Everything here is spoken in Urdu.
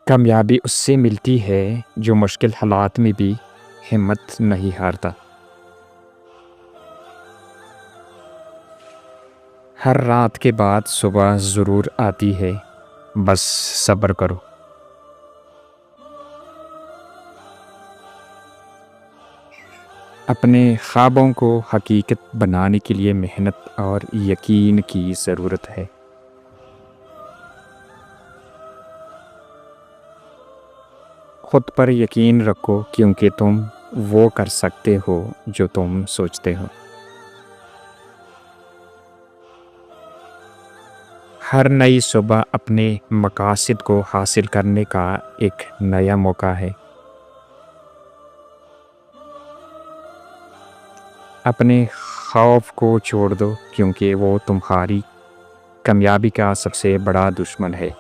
کامیابی اس سے ملتی ہے جو مشکل حالات میں بھی ہمت نہیں ہارتا۔ ہر رات کے بعد صبح ضرور آتی ہے، بس صبر کرو۔ اپنے خوابوں کو حقیقت بنانے کے لیے محنت اور یقین کی ضرورت ہے۔ خود پر یقین رکھو، کیونکہ تم وہ کر سکتے ہو جو تم سوچتے ہو۔ ہر نئی صبح اپنے مقاصد کو حاصل کرنے کا ایک نیا موقع ہے۔ اپنے خوف کو چھوڑ دو، کیونکہ وہ تمہاری کامیابی کا سب سے بڑا دشمن ہے۔